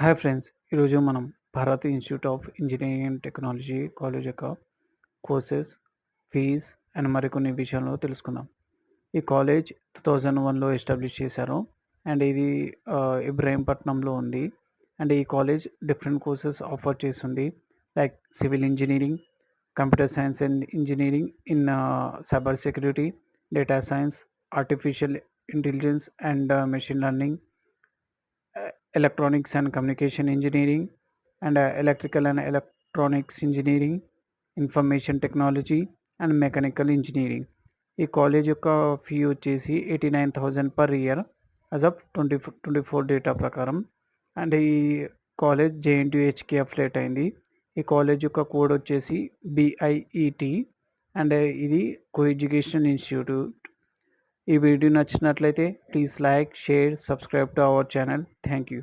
Hi friends. ఈరోజు మనం Bharat institute of engineering and technology college యొక్క కోర్సెస్, ఫీస్ అండ్ మరికొన్ని విషయాలను తెలుసుకుందాం. ఈ కాలేజ్ 2001లో ఎస్టాబ్లిష్ చేశారు. అండ్ ఇది ఇబ్రహీంపట్నంలో ఉంది. అండ్ ఈ కాలేజ్ డిఫరెంట్ కోర్సెస్ ఆఫర్ చేస్తుంది. Like civil engineering, computer science and engineering in cyber security, data science, artificial intelligence and machine learning, electronics and communication engineering, and electrical and electronics engineering, information technology and mechanical engineering. ఈ college యొక్క fee వచ్చేసి 89,000 per year as of 2024 data ప్రకారం. And ఈ college జేఎన్టీయూహెచ్కి affiliate అయింది. ఈ college యొక్క code వచ్చేసి బిఐఈటి. And ఇది కో ఎడ్యుకేషన్ ఇన్స్టిట్యూట్. ఈ వీడియో నచ్చినట్లయితే please like, share, subscribe to our channel. Thank you.